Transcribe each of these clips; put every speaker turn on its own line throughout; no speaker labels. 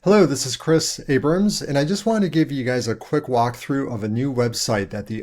Hello, this is Chris Abrams, and I just wanted to give you guys a quick walkthrough of a new website that the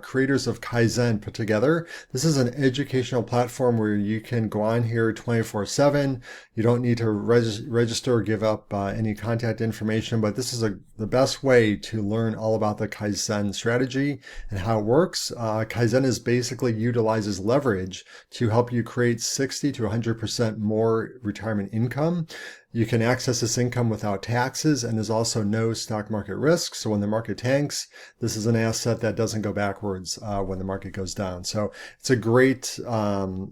creators of Kai-Zen put together. This is an educational platform where you can go on here 24/7. You don't need to register or give up any contact information, but this is the best way to learn all about the Kai-Zen strategy and how it works. Kai-Zen is basically utilizes leverage to help you create 60 to 100% more retirement income. You can access this income without taxes, and there's also no stock market risk. So when the market tanks, this is an asset that doesn't go backwards when the market goes down. So it's a great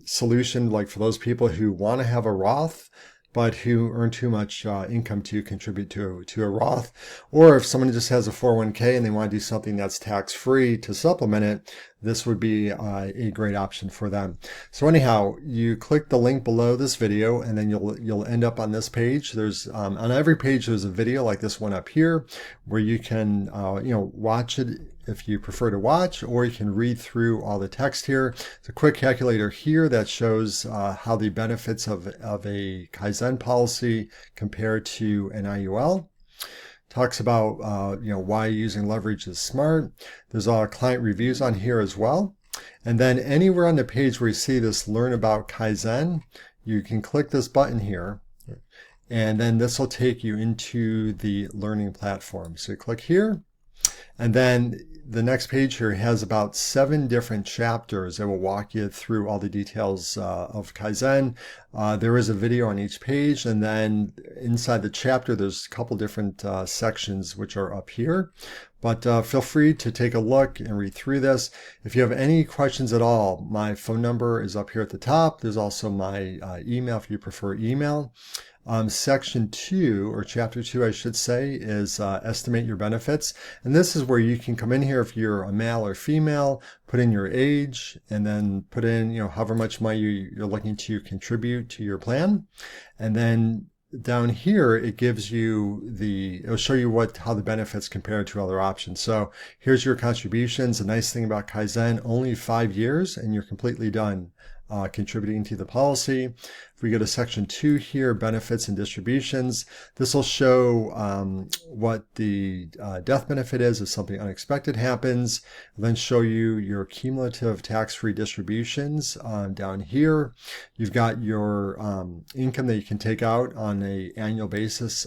solution, like for those people who want to have a Roth, but who earn too much income to contribute to a Roth. Or if someone just has a 401k and they want to do something that's tax-free to supplement it, this would be a great option for them. So anyhow, you click the link below this video and then you'll end up on this page. There's on every page there's a video like this one up here where you can watch it if you prefer to watch, or you can read through all the text here. It's a quick calculator here that shows how the benefits of a Kai-Zen policy compare to an IUL. Talks about why using leverage is smart. There's client reviews on here as well. And then anywhere on the page where you see this Learn About Kai-Zen, you can click this button here. And then this will take you into the learning platform. So you click here. And then the next page here has about 7 different chapters that will walk you through all the details of Kai-Zen. There is a video on each page, and then inside the chapter there's a couple different sections which are up here. But feel free to take a look and read through this. If you have any questions at all, my phone number is up here at the top. There's also my email if you prefer email. Section 2, or chapter 2 I should say, is estimate your benefits, and this is where you can come in here if you're a male or female, put in your age, and then put in however much money you're looking to contribute to your plan. And then down here it gives you it'll show you how the benefits compare to other options. So here's your contributions. The nice thing about Kai-Zen, only 5 years and you're completely done contributing to the policy. If we go to section 2 here, benefits and distributions, this will show what the death benefit is if something unexpected happens. It'll then show you your cumulative tax-free distributions down here. You've got your income that you can take out on an annual basis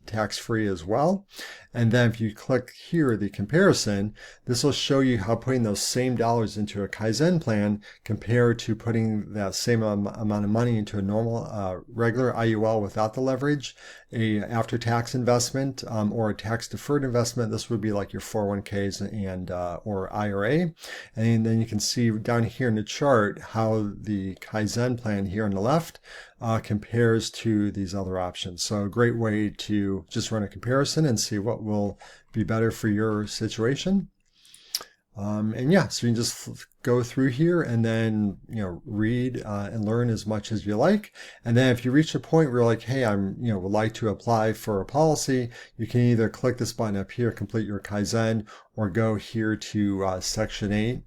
tax-free as well. And then if you click here, the comparison, this will show you how putting those same dollars into a Kai-Zen plan compared to putting that same amount of money into a normal regular IUL without the leverage, a after-tax investment, or a tax-deferred investment. This would be like your 401ks and or IRA. And then you can see down here in the chart how the Kai-Zen plan here on the left compares to these other options. So a great way to just run a comparison and see what will be better for your situation. And yeah, so you can just go through here and then read and learn as much as you like. And then if you reach a point where you're like, hey, would like to apply for a policy, you can either click this button up here, complete your Kai-Zen, or go here to section 8.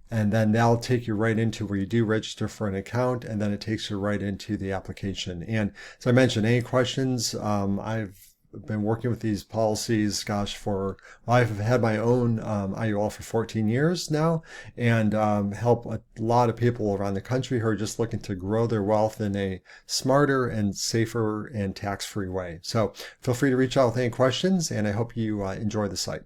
And then that'll take you right into where you do register for an account, and then it takes you right into the application. And as I mentioned, any questions, I've been working with these policies, I've had my own IUL for 14 years now, and help a lot of people around the country who are just looking to grow their wealth in a smarter and safer and tax-free way. So feel free to reach out with any questions, and I hope you enjoy the site.